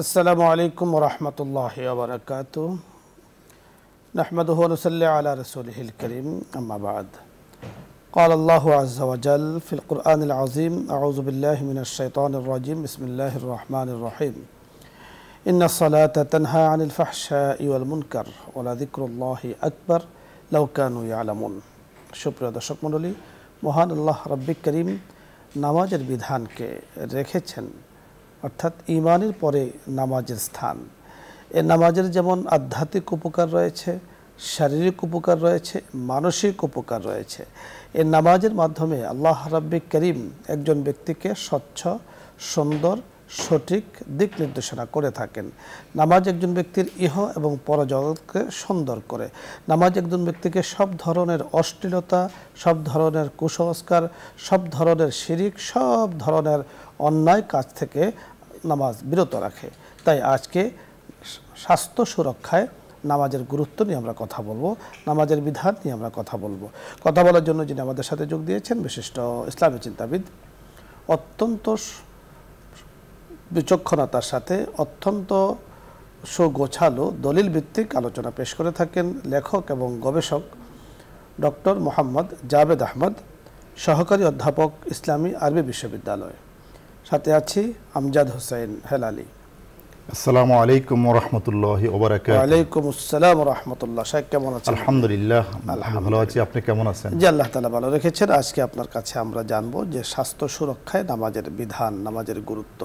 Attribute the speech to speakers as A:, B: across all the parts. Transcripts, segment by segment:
A: আসসালামু আলাইকুম ওয়া রাহমাতুল্লাহি ওয়া বারাকাতুহু নাহমাদুহু ওয়া নুসাল্লি আলা রাসূলিহিল কারীম আম্মা বা'দ قال الله عز وجل في القرآن العظيم أعوذ بالله من الشيطان الرجيم بسم الله الرحمن الرحيم إن الصلاة تنهى عن الفحشاء والمنكر ولذكر الله أكبر لو كانوا يعلمون সুপ্রিয় দর্শক মণ্ডলী, মহান আল্লাহ রাব্বিক করিম নামাজের বিধানকে রেখেছেন, অর্থাৎ ঈমানের পরে নামাজের স্থান। এই নামাজের যেমন আধ্যাত্মিক উপকার রয়েছে, শারীরিক উপকার রয়েছে, মানসিক উপকার রয়েছে। এই নামাজের মাধ্যমে আল্লাহ রাব্বিক করিম একজন ব্যক্তিকে স্বচ্ছ, সুন্দর, সঠিক দিক নির্দেশনা করে থাকেন। নামাজ একজন ব্যক্তির ইহ এবং পরজগৎকে সুন্দর করে। নামাজ একজন ব্যক্তিকে সব ধরনের অশ্লীলতা, সব ধরনের কুসংস্কার, সব ধরনের শিরিক, সব ধরনের অন্যায় কাজ থেকে নামাজ বিরত রাখে। তাই আজকে স্বাস্থ্য সুরক্ষায় নামাজের গুরুত্ব নিয়ে আমরা কথা বলবো, নামাজের বিধান নিয়ে আমরা কথা বলবো। কথা বলার জন্য যিনি আমাদের সাথে যোগ দিয়েছেন বিশিষ্ট ইসলামী চিন্তাবিদ, অত্যন্ত বিচক্ষণতার সাথে অত্যন্ত সুগোছালো দলিল ভিত্তিক আলোচনা পেশ করে থাকেন লেখক এবং গবেষক ডক্টর মোহাম্মদ জাভেদ আহমদ, সহকারী অধ্যাপক, ইসলামী আরবি বিশ্ববিদ্যালয়। সাথে আছি আমজাদ হোসেন হেলালি।
B: আসসালামু আলাইকুম ওয়া রাহমাতুল্লাহি ওয়া বারাকাতুহু।
A: ওয়া আলাইকুম আসসালাম ওয়া রাহমাতুল্লাহ। শাইখ কেমন আছেন?
B: আলহামদুলিল্লাহ ভালো আছি, আপনি কেমন আছেন?
A: জি, আল্লাহ তাআলা ভালো রেখেছেন। আজকে আপনার কাছে আমরা জানবো যে স্বাস্থ্য সুরক্ষায় নামাজের বিধান, নামাজের গুরুত্ব।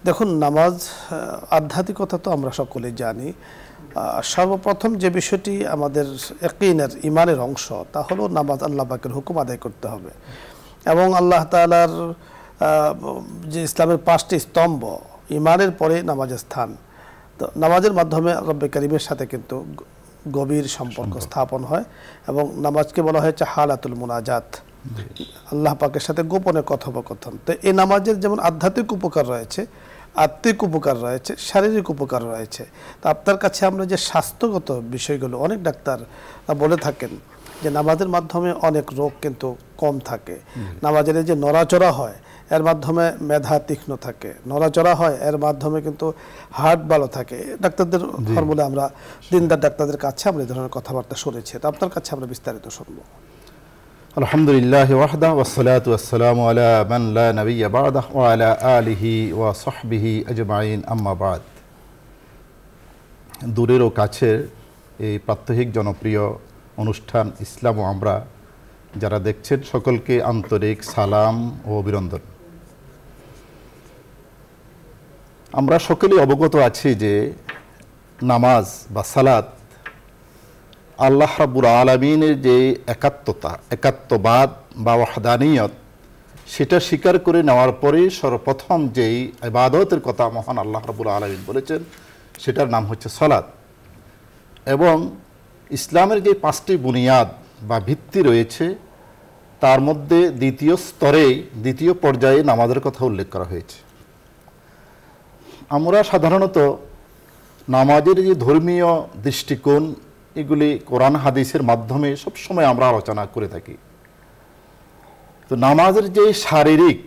A: দেখুন, নামাজ আধ্যাত্মিকতা তো আমরা সকলেই জানি। সর্বপ্রথম যে বিষয়টি আমাদের ইয়াকিনের, ঈমানের অংশ, তা হলো নামাজ আল্লাহ পাকের হুকুম আদায় করতে হবে এবং আল্লাহ তাআলার যে ইসলামের 5টি স্তম্ভ, ঈমানের পরে নামাজের স্থান। তো নামাজের মাধ্যমে রব্বে কারীমের সাথে কিন্তু গভীর সম্পর্ক স্থাপন হয় এবং নামাজকে বলা হয়েছে হালাতুল মুনাজাত, আল্লাহ পাকের সাথে গোপনে কথোপকথন। তো এই নামাজের যেমন আধ্যাত্মিক উপকার রয়েছে, আত্মিক উপকার রয়েছে, শারীরিক উপকার রয়েছে। তো আপনার কাছে আমরা যে স্বাস্থ্যগত বিষয়গুলো, অনেক ডাক্তার বলে থাকেন যে নামাজের মাধ্যমে অনেক রোগ কিন্তু কম থাকে। নামাজের যে নড়াচড়া হয় এর মাধ্যমে মেধা তীক্ষ্ণ থাকে, নড়াচড়া হয় এর মাধ্যমে কিন্তু হার্ট ভালো থাকে। ডাক্তারদের ফর্মুলা আমরা দিনদার ডাক্তারদের কাছে আমরা এই ধরনের কথাবার্তা শুনেছি। তো আপনার কাছে আমরা বিস্তারিত শুনবো।
B: আলহামদুলিল্লাহ ওয়াহদা ওয়াসসালাতু ওয়াসসালামু আলা মান লা নাবিয়্যা বা'দা ওয়া আলা আলিহি ওয়া সাহবিহি আজমাইন, আম্মা বা'দ। দূরের ও কাছের এই প্রাত্যহিক জনপ্রিয় অনুষ্ঠান ইসলাম ও আমরা যারা দেখছেন, সকলকে আন্তরিক সালাম ও অভিনন্দন। আমরা সকলেই অবগত আছি যে নামাজ বা সালাত আল্লাহ রাব্বুল আলামিনের যে একাত্মবাদ বা ওয়াহদানিয়ত, সেটা স্বীকার করে নেওয়ার পরে সর্বপ্রথম যেই ইবাদতের কথা মহান আল্লাহ রাব্বুল আলামিন বলেছেন, সেটার নাম হচ্ছে সালাত। এবং ইসলামের যে 5টি বুনিয়াদ বা ভিত্তি রয়েছে, তার মধ্যে দ্বিতীয় পর্যায়ে নামাজের কথা উল্লেখ করা হয়েছে। আমরা সাধারণত নামাজের যে ধর্মীয় দৃষ্টিকোণ, এগুলি কোরআন হাদিসের মাধ্যমে সবসময় আমরা আলোচনা করে থাকি। তো নামাজের যে শারীরিক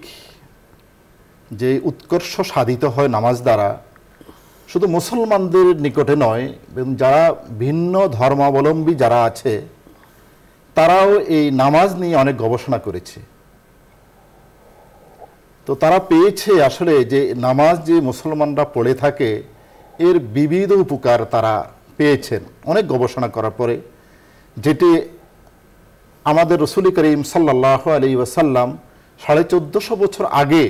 B: যে উৎকর্ষ সাধিত হয় নামাজ দ্বারা, শুধু মুসলমানদের নিকটে নয়, যারা ভিন্ন ধর্মাবলম্বী যারা আছে তারাও এই নামাজ নিয়ে অনেক গবেষণা করেছে। তো তারা পেয়েছে আসলে যে নামাজ যে মুসলমানরা পড়ে থাকে এর বিবিধ উপকার তারা পেয়েছেন অনেক গবেষণা করার পরে, যেটি আমাদের রাসূল করিম সাল্লাল্লাহু আলাইহি ওয়াসাল্লাম 1450 বছর আগে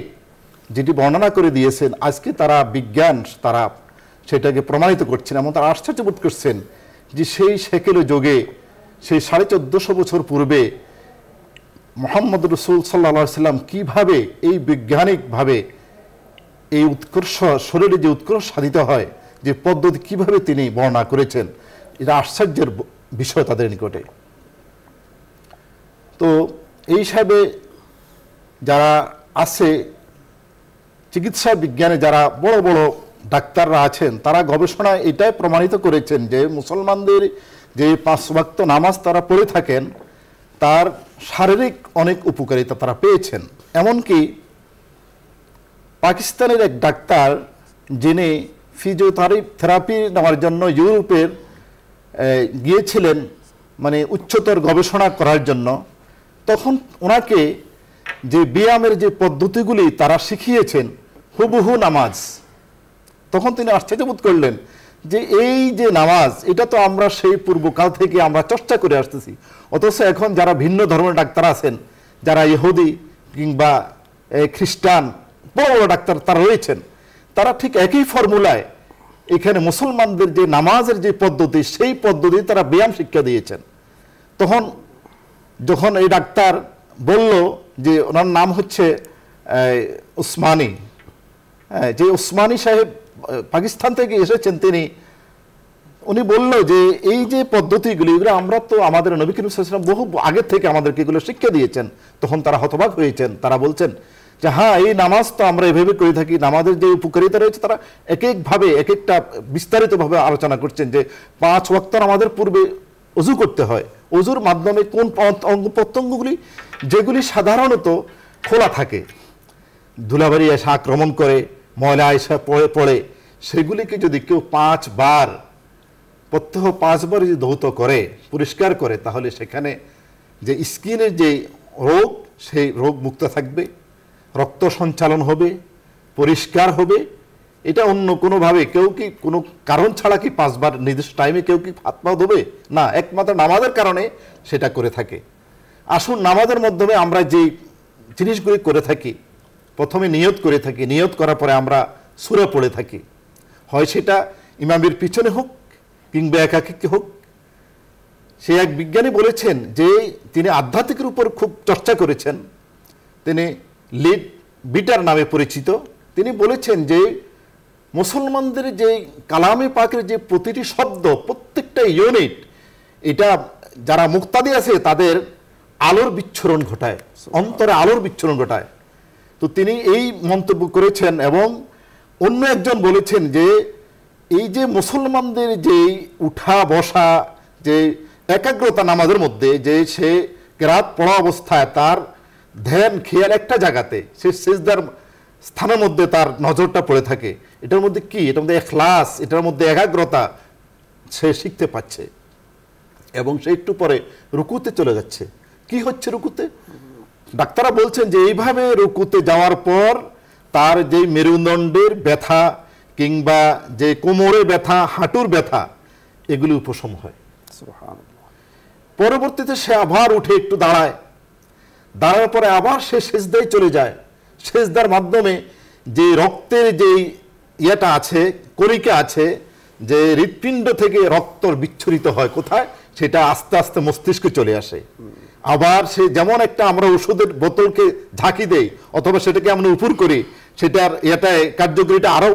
B: যেটি বর্ণনা করে দিয়েছেন, আজকে তারা বিজ্ঞান তারা সেটাকে প্রমাণিত করছেন এবং তারা আশ্চর্য বোধ করছেন যে সেই সেকেল যুগে, সেই 1450 বছর পূর্বে মুহাম্মদ রাসূল সাল্লাল্লাহু আলাইহি ওয়াসাল্লাম কীভাবে এই বৈজ্ঞানিকভাবে এই উৎকর্ষ, শরীরে যে উৎকর্ষ সাধিত হয় যে পদ্ধতি, কিভাবে তিনি বর্ণনা করেছেন, এটা আশ্চর্যের বিষয় তাদের নিকটে। তো এই হিসাবে যারা আছে চিকিৎসা বিজ্ঞানে যারা বড় বড় ডাক্তাররা আছেন, তারা গবেষণায় এটাই প্রমাণিত করেছেন যে মুসলমানদের যে 5 ওয়াক্ত নামাজ তারা পড়ে থাকেন, তার শারীরিক অনেক উপকারিতা তারা পেয়েছেন। এমনকি পাকিস্তানের এক ডাক্তার যিনি ফিজিওথেরাপি নেওয়ার জন্য ইউরোপের গিয়েছিলেন, মানে উচ্চতর গবেষণা করার জন্য, তখন ওনাকে যে ব্যায়ামের যে পদ্ধতিগুলি তারা শিখিয়েছেন হুবহু নামাজ, তখন তিনি আশ্চর্যবোধ করলেন যে এই যে নামাজ, এটা তো আমরা সেই পূর্বকাল থেকে আমরা চর্চা করে আসতেছি, অথচ এখন যারা ভিন্ন ধর্মের ডাক্তার আছেন, যারা ইহুদি কিংবা খ্রিস্টান বড় বড় ডাক্তার তারা রয়েছেন, তারা ঠিক একই ফর্মুলায় এখানে মুসলমানদের যে নামাজের যে পদ্ধতি, সেই পদ্ধতি তারা ব্যায়াম শিক্ষা দিয়েছেন। তখন যখন এই ডাক্তার বলল যে ওনার নাম হচ্ছে উসমানী, যে উসমানী সাহেব পাকিস্তান থেকে এসেছেন, উনি বলল যে এই যে পদ্ধতিগুলি, এগুলো আমরা তো আমাদের নবী করিম সাল্লাল্লাহু আলাইহি ওয়াসাল্লাম বহু আগে থেকে আমাদেরকে এগুলো শিক্ষা দিয়েছেন। তখন তারা হতবাক হয়েছেন, তারা বলছেন যে হ্যাঁ, এই নামাজ তো আমরা এভাবে করে থাকি, নামাজের যে উপকারিতা রয়েছে তারা এক একভাবে এক একটা বিস্তারিতভাবে আলোচনা করছেন যে 5 ওয়াক্ত আমাদের পূর্বে ওযু করতে হয়, ওযুর মাধ্যমে কোন অঙ্গ প্রত্যঙ্গগুলি যেগুলি সাধারণত খোলা থাকে, ধুলাবাড়ি এসে আক্রমণ করে, ময়লা এসে পড়ে, সেগুলিকে যদি কেউ 5 বার প্রত্যহ 5 বার যদি ধৌত করে, পরিষ্কার করে, তাহলে সেখানে যে স্কিনের যে রোগ, সেই রোগ মুক্ত থাকবে, রক্ত সঞ্চালন হবে, পরিষ্কার হবে। এটা অন্য কোনোভাবে কেউ কি কোনো কারণ ছাড়া কি 5 বার নির্দিষ্ট টাইমে কেউ কি হাত পা ধোবে না, একমাত্র নামাজের কারণে সেটা করে থাকে। আসুন, নামাজের মাধ্যমে আমরা যে জিনিসগুলি করে থাকি, প্রথমে নিয়ত করে থাকি, নিয়ত করার পরে আমরা সূরা পড়ে থাকি, হয় সেটা ইমামের পিছনে হোক কিংবা একাকী হোক। সে এক বিজ্ঞানী বলেছেন যে তিনি আধ্যাত্মিকের উপর খুব চর্চা করেছেন, তিনি লিড বিটার নামে পরিচিত। তিনি বলেছেন যে মুসলমানদের যে কালামে পাকের যে প্রতিটি শব্দ, প্রত্যেকটা ইউনিট, এটা যারা মুক্তাদি আছে তাদের আলোর বিচ্ছুরণ ঘটায়, অন্তরে আলোর বিচ্ছুরণ ঘটায়। তো তিনি এই মন্তব্য করেছেন। এবং অন্য একজন বলেছেন যে এই যে মুসলমানদের যে উঠা বসা, যে একাগ্রতা নামাজের মধ্যে, যে সে কেরাত পড়া অবস্থায় তার ধ্যান খেয়াল একটা জায়গাতে, সে সিজদার স্থানের মধ্যে তার নজরটা পড়ে থাকে, এটার মধ্যে কি, এটার মধ্যে ইখলাস, এটার মধ্যে একাগ্রতা সে শিখতে পাচ্ছে। এবং সে একটু পরে রুকুতে চলে যাচ্ছে। কি হচ্ছে রুকুতে? ডাক্তাররা বলছেন যে এইভাবে রুকুতে যাওয়ার পর তার যে মেরুদণ্ডের ব্যথা কিংবা যে কোমরের ব্যথা, হাঁটুর ব্যথা, এগুলি উপশম হয়। পরবর্তীতে সে আবার উঠে একটু দাঁড়ায়, দাঁড়ার পরে আবার সে সেজদায় চলে যায়। সেজদার মাধ্যমে যে রক্তের যে ইয়েটা আছে, কণিকা আছে, যে হৃৎপিণ্ড থেকে রক্ত বিচ্ছুরিত হয় কোথায়, সেটা আস্তে আস্তে মস্তিষ্কে চলে আসে। আবার সে যেমন একটা আমরা ওষুধের বোতলকে ঝাঁকি দেই অথবা সেটাকে আমরা উপর করি, সেটার এটায় কার্যকরিতা আরো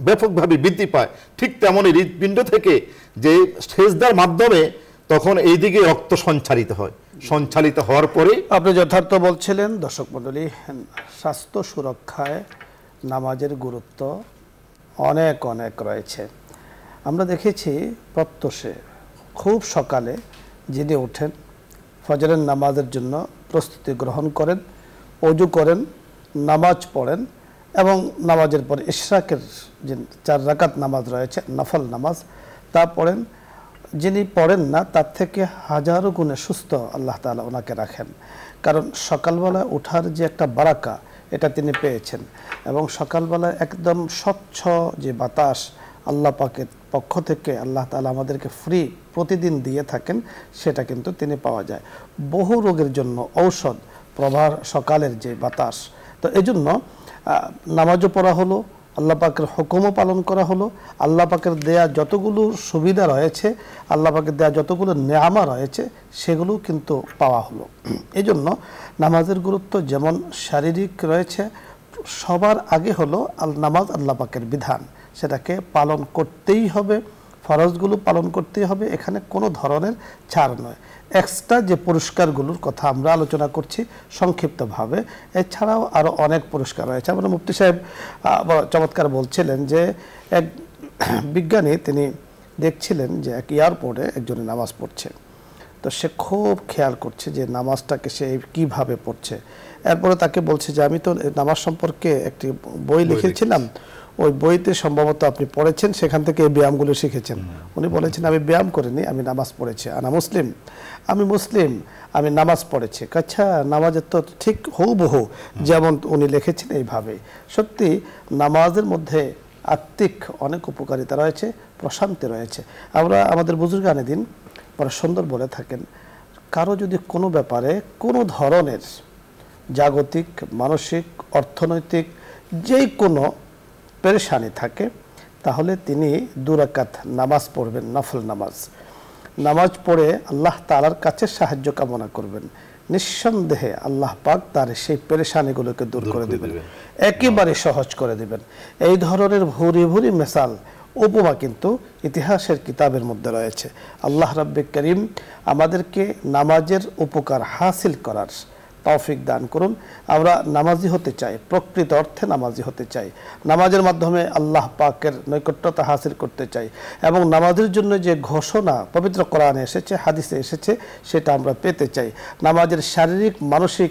B: ব্যাপকভাবে বৃদ্ধি পায়, ঠিক তেমনই হৃৎপিণ্ড থেকে যে সেজদার মাধ্যমে তখন এইদিকে রক্ত সঞ্চালিত হয়। সঞ্চালিত হওয়ার পরে
A: আপনি যথার্থ বলছিলেন। দর্শক মণ্ডলী, স্বাস্থ্য সুরক্ষায় নামাজের গুরুত্ব অনেক অনেক রয়েছে। আমরা দেখেছি প্রত্যুষে খুব সকালে যিনি ওঠেন, ফজরের নামাজের জন্য প্রস্তুতি গ্রহণ করেন, ওযু করেন, নামাজ পড়েন এবং নামাজের পর ইশরাকের যে 4 রাকাত নামাজ রয়েছে, নফল নামাজ, তা পড়েন। যিনি পড়েন না তার থেকে হাজারো গুণে সুস্থ আল্লাহ তাআলা ওনাকে রাখেন। কারণ সকালবেলা ওঠার যে একটা বারাকা, এটা তিনি পেয়েছেন। এবং সকালবেলা একদম স্বচ্ছ যে বাতাস আল্লাহ পাকের পক্ষ থেকে আল্লাহ তাআলা আমাদেরকে ফ্রি প্রতিদিন দিয়ে থাকেন, সেটা কিন্তু তিনি পাওয়া যায়। বহু রোগের জন্য ঔষধ প্রভার সকালের যে বাতাস। তো এই জন্য নামাজও পড়া হলো, আল্লাহ পাকের হুকুমও পালন করা হলো, আল্লাহ পাকের দেয়া যতগুলো সুবিধা রয়েছে, আল্লাহ পাকের দেয়া যতগুলো নেয়ামা রয়েছে, সেগুলো কিন্তু পাওয়া হলো। এই জন্য নামাজের গুরুত্ব যেমন শারীরিক রয়েছে, সবার আগে হলো নামাজ আল্লাহ পাকের বিধান, সেটাকে পালন করতেই হবে, ফরজগুলো পালন করতেই হবে, এখানে কোনো ধরনের ছাড় নয়। এক্সট্রা যে পুরস্কারগুলোর কথা আমরা আলোচনা করছি সংক্ষিপ্তভাবে, এছাড়াও আরও অনেক পুরস্কার রয়েছে। আমরা মুফতি সাহেব চমৎকার বলছিলেন যে এক বিজ্ঞানী তিনি দেখছিলেন যে এক এয়ারপোর্টে একজনে নামাজ পড়ছে। তো সে খুব খেয়াল করছে যে নামাজটাকে সে কিভাবে পড়ছে। এরপরে তাকে বলছে যে আমি তো নামাজ সম্পর্কে একটি বই লিখেছিলাম, ওই বইতে সম্ভবত আপনি পড়েছেন, সেখান থেকে এই ব্যায়ামগুলো শিখেছেন। উনি বলেছেন আমি ব্যায়াম করিনি, আমি নামাজ পড়েছি। আনা মুসলিম, আমি মুসলিম, আমি নামাজ পড়েছি। আচ্ছা, নামাজের তো ঠিক হুবহু যেমন উনি লিখেছেন এইভাবে। সত্যি নামাজের মধ্যে আত্মিক অনেক উপকারিতা রয়েছে, প্রশান্তি রয়েছে। আমরা আমাদের বুজুর্গানে দিন বড় সুন্দর বলে থাকেন, কারো যদি কোনো ব্যাপারে কোনো ধরনের জাগতিক, মানসিক, অর্থনৈতিক যেই কোনো পেরেশানি থাকে, তাহলে তিনি 2 রাকাত নামাজ পড়বেন, নফল নামাজ। নামাজ পড়ে আল্লাহ তাআলার কাছে সাহায্য কামনা করবেন। নিঃসন্দেহে আল্লাহ পাক তার সেই পেরেশানিগুলোকে দূর করে দেবেন, একেবারে সহজ করে দেবেন। এই ধরনের ভুরি ভুরি মেসাল, উপমা কিন্তু ইতিহাসের কিতাবের মধ্যে রয়েছে। আল্লাহ রাব্বে করিম আমাদেরকে নামাজের উপকার হাসিল করার তৌফিক দান করুন। আমরা নামাজি হতে চাই, প্রকৃত অর্থে নামাজি হতে চাই, নামাজের মাধ্যমে আল্লাহ পাকের নৈকট্যতা হাসিল করতে চাই, এবং নামাজের জন্য যে ঘোষণা পবিত্র কোরআনে এসেছে, হাদিসে এসেছে, সেটা আমরা পেতে চাই। নামাজের শারীরিক, মানসিক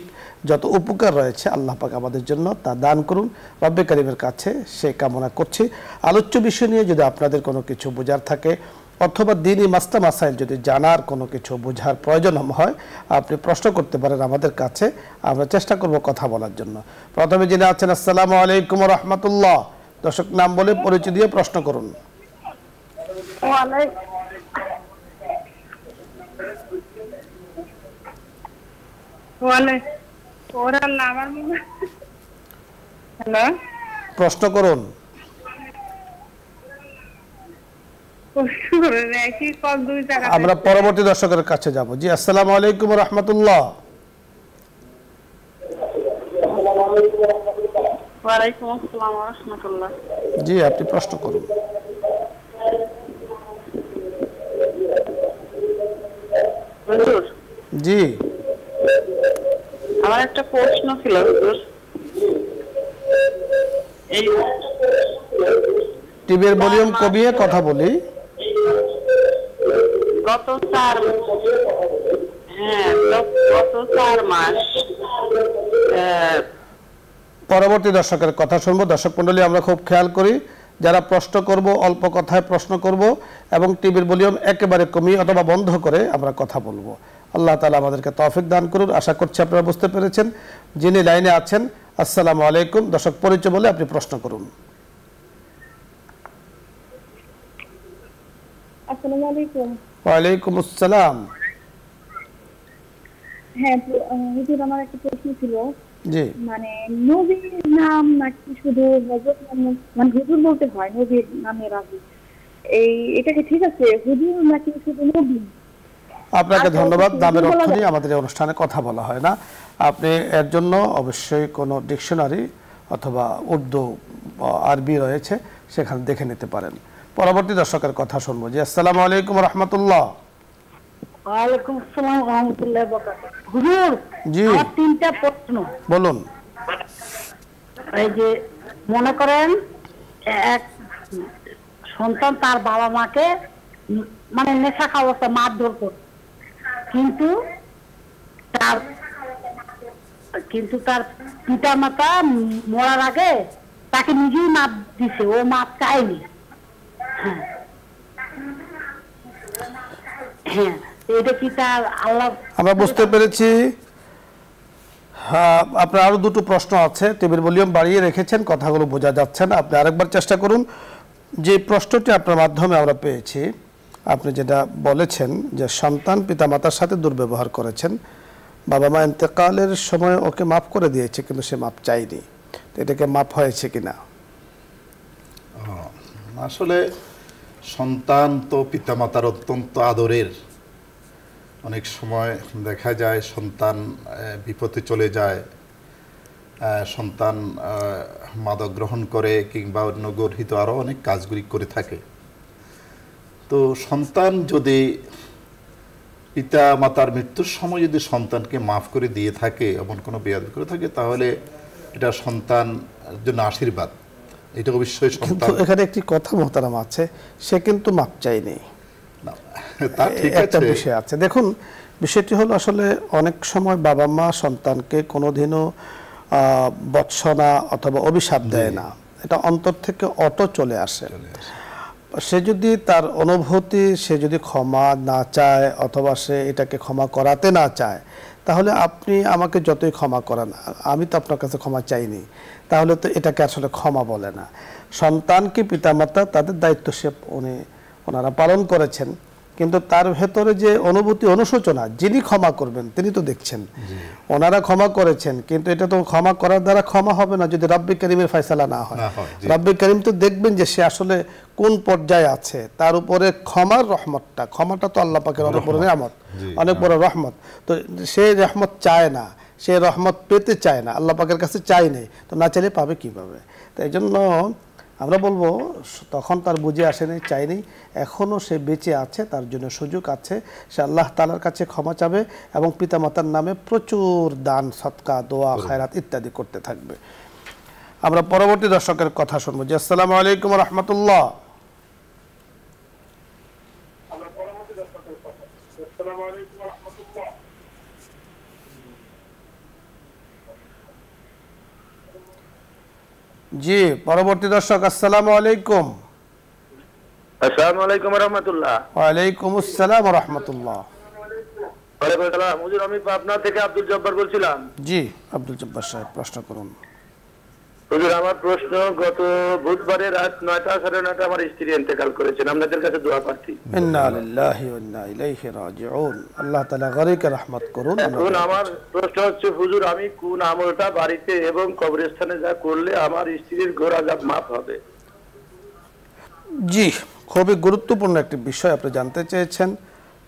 A: যত উপকার রয়েছে আল্লাহ পাক আমাদের জন্য তা দান করুন, রব্বে কারিমের কাছে সে কামনা করছি। আলোচ্য বিষয় নিয়ে যদি আপনাদের কোনো কিছু বোঝার থাকে, অথবা দ্বীনি মাসলা মাসাইল যদি জানার কোনো কিছু বোঝার প্রয়োজন হয়, আপনি প্রশ্ন করতে পারেন আমাদের কাছে, আমরা চেষ্টা করব কথা বলার জন্য। প্রথমে যিনি আছেন, আসসালামু আলাইকুম ওয়া রাহমাতুল্লাহ। দর্শক নাম বলে পরিচয় দিয়ে প্রশ্ন করুন। প্রশ্ন করুন। আমরা পরবর্তী দর্শকের কাছে যাব। জি, আসসালামু আলাইকুম ওয়া রাহমাতুল্লাহ।
C: ওয়ালাইকুম আসসালাম ওয়া রাহমাতুল্লাহ।
A: জি, আপনি প্রশ্ন করুন।
C: হুজুর,
A: জি,
C: আমার একটা প্রশ্ন ছিল হুজুর। এই
A: টিভির ভলিউম কমিয়ে কথা বলি।
C: গত 4 মাস
A: পরবর্তী দর্শকের কথা শুনবো। দর্শক মণ্ডলী, আমরা খুব খেয়াল করি, যারা প্রশ্ন করব অল্প কথায় প্রশ্ন করব, এবং টিভির ভলিউম একেবারে কমিয়ে অথবা বন্ধ করে আমরা কথা বলবো। আল্লাহ তাআলা আমাদেরকে তৌফিক দান করুন। আশা করছি আপনারা বুঝতে পেরেছেন। যিনি লাইনে আছেন, আসসালামু আলাইকুম। দর্শক পরিচয় বলে আপনি প্রশ্ন করুন।
D: আসসালামু আলাইকুম।
A: ওয়ালাইকুম আসসালাম।
D: হ্যাঁ হুজুর, আমার একটা প্রশ্ন ছিল।
A: জি,
D: মানে নবীর নাম নাকি শুধু হযরত মুহাম্মদ, মানে হুজুর বলতে হয় নবীর নামের আগে, এটা কি ঠিক আছে? হুজুর নাকি শুধু নবী?
A: আপনাকে ধন্যবাদ। নামের অর্থ নিয়ে আমাদের এই অনুষ্ঠানে কথা বলা হয় না। আপনি এর জন্য অবশ্যই কোনো ডিকশনারি অথবা উর্দু, আরবি রয়েছে, সেখানে দেখে নিতে পারেন। পরবর্তী দর্শকের কথা শুনবো। জি, আসসালামু আলাইকুম ওয়া রাহমাতুল্লাহ।
C: ওয়ালাইকুম আসসালাম ওয়া রাহমাতুল্লাহি ওয়া বারাকাতুহু। হুজুর,
A: জি,
C: আমার 3টা প্রশ্ন।
A: বলুন।
C: এই যে মনে করেন এক সন্তান তার বাবা মাকে মানে নেশা খাওয়া অবস্থায় মারধর করে, কিন্তু তার পিতা মাতা মরার আগে তাকে নিজেই মাপ দিছে, ও মাপ চায়নি। হ্যাঁ, এটা কি তার আল্লাহ?
A: আমরা বুঝতে পেরেছি। আপনার আরো দুটো প্রশ্ন আছে, টিভির ভলিউম বাড়িয়ে রেখেছেন, কথাগুলো বোঝা যাচ্ছে না। আপনি আরেকবার চেষ্টা করুন। যে প্রশ্নটি আপনার মাধ্যমে আমরা পেয়েছি, আপনি যেটা বলেছেন যে সন্তান পিতামাতার সাথে দুর্ব্যবহার করেছেন, বাবা মা ইন্তেকালের সময় ওকে মাফ করে দিয়েছে, কিন্তু সে মাপ চাইনি, তো এটাকে মাফ হয়েছে কিনা?
B: আসলে সন্তান তো পিতামাতার অত্যন্ত আদরের। অনেক সময় দেখা যায় সন্তান বিপথে চলে যায়, সন্তান মাদক গ্রহণ করে কিংবা অন্য গর্হিত আরও অনেক কাজগুলি করে থাকে। তো সন্তান যদি পিতা মাতার মৃত্যুর সময় যদি সন্তানকে মাফ করে দিয়ে থাকে, এমন কোনো বেয়াদবি করে থাকে, তাহলে এটা সন্তান জন্য আশীর্বাদ। এটা অবশ্যই
A: কিন্তু
B: সন্তান।
A: এখানে একটি কথা মোহতারাম আছে, সে কিন্তু মাপ চাইনি।
B: তা ঠিক
A: একটা
B: আছে,
A: বিষয় আছে। দেখুন, বিষয়টি হলো আসলে অনেক সময় বাবা মা সন্তানকে কোনোদিনও বৎসনা অথবা অভিশাপ দেয় না, এটা অন্তর থেকে অটো চলে আসে। সে যদি তার অনুভূতি, সে যদি ক্ষমা না চায় অথবা সে এটাকে ক্ষমা করাতে না চায়, তাহলে আপনি আমাকে যতই ক্ষমা করান, আমি তো আপনার কাছে ক্ষমা চাইনি, তাহলে তো এটাকে আসলে ক্ষমা বলে না। সন্তানকে পিতামাতা তাদের দায়িত্ব ওনারা পালন করেছেন, কিন্তু তার ভেতরে যে অনুভূতি, অনুশোচনা, যিনি ক্ষমা করবেন তিনি তো দেখছেন। ওনারা ক্ষমা করেছেন, কিন্তু এটা তো ক্ষমা করার দ্বারা ক্ষমা হবে না যদি রব্বে করিমের ফয়সালা না হয়। রব্বে করিম তো দেখবেন যে সে আসলে কোন পর্যায়ে আছে, তার উপরে ক্ষমাটা তো আল্লাহ পাকের অনেক বড় নিয়ামত, অনেক বড় রহমত। তো সে রহমত চায় না, সে রহমত পেতে চায় না, আল্লাহ পাকের কাছে চাই নেই, তো না চাইলে পাবে কিভাবে? তো এই জন্য আমরা বলবো তখন তার বুঝে আসেনি, চাইনি, এখনও সে বেঁচে আছে, তার জন্য সুযোগ আছে, সে আল্লাহ তাআলার কাছে ক্ষমা চাবে এবং পিতামাতার নামে প্রচুর দান, সদকা, দোয়া, খায়রাত ইত্যাদি করতে থাকবে। আমরা পরবর্তী দর্শকের কথা শুনবো। জি, আসসালামু আলাইকুম ওয়া রাহমাতুল্লাহ। জি, পরবর্তী দর্শক, আসসালামু আলাইকুম।
E: আসসালামু আলাইকুম ওয়া রাহমাতুল্লাহ।
A: ওয়া আলাইকুম আসসালাম ওয়া রাহমাতুল্লাহ।
E: ওয়ালাইকুম আসসালাম। হুজুর, আমি পাবনা থেকে আব্দুল জব্বার বলছিলাম।
A: জি, আব্দুল জব্বার সাহেব, প্রশ্ন করুন।
E: হুজুর, আমার প্রশ্ন, গত বুধবারে রাত 9টা 9:30 আমার স্ত্রী ইন্তেকাল করেছেন, আপনাদের কাছে দোয়া প্রার্থী।
A: ইন্না লিল্লাহি ওয়া ইন্না ইলাইহি রাজিউন। আল্লাহ তাআলা গরিকে রহমত করুন।
E: এখন আমার প্রশ্ন হচ্ছে, হুজুর, আমি কোন আমলটা বাড়িতে এবং কবরস্থানে যা করলে আমার স্ত্রীর ঘোর আযাব মাফ হবে?
A: জি, খুবই গুরুত্বপূর্ণ একটি বিষয় আপনি জানতে চেয়েছেন।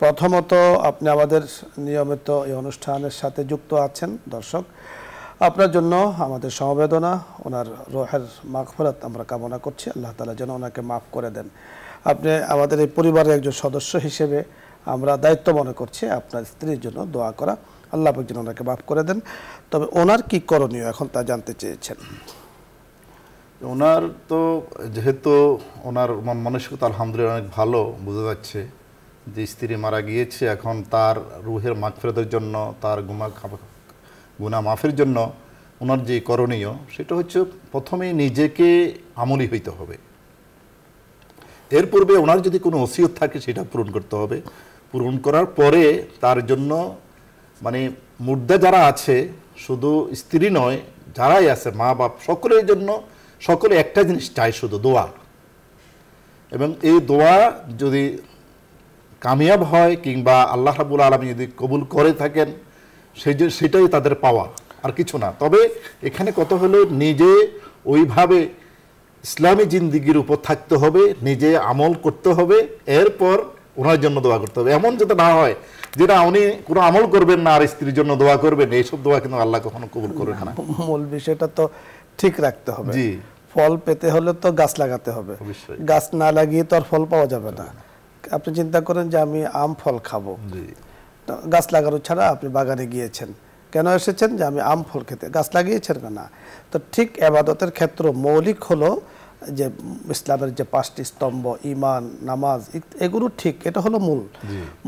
A: প্রথমত, আপনি আমাদের নিয়মিত এই অনুষ্ঠানের সাথে যুক্ত আছেন দর্শক, আপনার জন্য আমাদের সমবেদনা, ওনার রূহের মাগফিরাত আমরা কামনা করছি। আল্লাহ তাআলা যেন ওনাকে মাফ করে দেন। আপনি আমাদের এই পরিবারের একজন সদস্য হিসেবে আমরা দায়িত্ব মনে করছি আপনার স্ত্রীর জন্য দোয়া করা, আল্লাহ পাক যেন ওনাকে মাফ করে দেন। তবে ওনার কি করণীয় এখন তা জানতে চেয়েছেন।
B: ওনার তো যেহেতু ওনার মন মানসিকতা আলহামদুলিল্লাহ অনেক ভালো, বোঝা যাচ্ছে যে স্ত্রী মারা গিয়েছে, এখন তার রুহের মাগফিরাতের জন্য, তার গুনাহ মাফের জন্য ওনার যে করণীয় সেটা হচ্ছে প্রথমেই নিজেকে আমলি হইতে হবে। এর পূর্বে ওনার যদি কোনো ওসিয়ত থাকে সেটা পূরণ করতে হবে। পূরণ করার পরে তার জন্য মানে মুর্দা যারা আছে, শুধু স্ত্রী নয়, যারাই আছে, মা বাপ, সকলের জন্য সকলে একটা জিনিস চায়, শুধু দোয়া। এবং এই দোয়া যদি কামিয়াব হয় কিংবা আল্লাহ রাব্বুল আলামিন যদি কবুল করে থাকেন, সেটাই তাদের পাওয়া, আর কিছু না। তবে এখানে কত হলো, নিজে ওইভাবে ইসলামী জিন্দিগির উপর থাকতে হবে, নিজে আমল করতে হবে, এরপর ওনার জন্য দোয়া করতে হবে। এমন যাতে না হয় যেটা উনি কোনো আমল করবেন না আর স্ত্রীর জন্য দোয়া করবেন, এইসব দোয়া কিন্তু আল্লাহ কখনো কবুল করবেন না।
A: মূল বিষয়টা তো ঠিক রাখতে হবে।
B: জি,
A: ফল পেতে হলে তো গাছ লাগাতে হবে, গাছ না লাগিয়ে তো আর ফল পাওয়া যাবে না। আপনি চিন্তা করেন যে আমি আম ফল খাবো, গাছ লাগানো ছাড়া আপনি বাগানে গিয়েছেন, কেন এসেছেন? যে আমি আম ফল খেতে। গাছ লাগিয়েছেন না। তো ঠিক ইবাদতের ক্ষেত্র মৌলিক হলো যে ইসলামের যে 5টি স্তম্ভ, ঈমান, নামাজ, এগুলো ঠিক, এটা হলো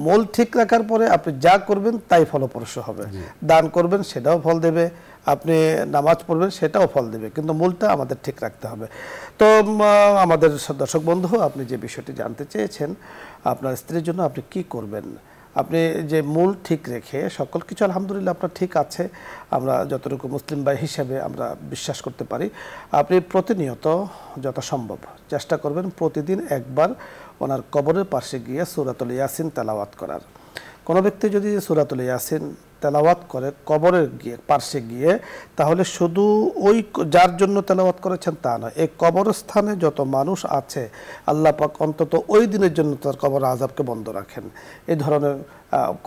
A: মূল ঠিক রাখার পরে আপনি যা করবেন তাই ফলপ্রসূ হবে। দান করবেন সেটাও ফল দেবে, আপনি নামাজ পড়বেন সেটাও ফল দেবে, কিন্তু মূলটা আমাদের ঠিক রাখতে হবে। তো আমাদের দর্শক বন্ধু, আপনি যে বিষয়টি জানতে চেয়েছেন, আপনার স্ত্রীর জন্য আপনি কি করবেন, আপনি যে মূল ঠিক রেখে সকল কিছু আলহামদুলিল্লাহ আপনার ঠিক আছে, আমরা যতটুকু মুসলিম ভাই হিসেবে আমরা বিশ্বাস করতে পারি। আপনি প্রতিনিয়ত যথাসম্ভব চেষ্টা করবেন প্রতিদিন একবার ওনার কবরের পাশে গিয়ে সূরাতুল ইয়াসিন তেলাওয়াত করার। কোনো ব্যক্তি যদি সূরাতুল ইয়াসিন তেলাওয়াত করে কবরের পাশে গিয়ে, তাহলে শুধু ওই যার জন্য তেলাওয়াত করেছেন তা নয়, এই কবরস্থানে যত মানুষ আছে আল্লাহ পাক অন্তত ওই দিনের জন্য তার কবর আযাবকে বন্ধ রাখেন, এই ধরনের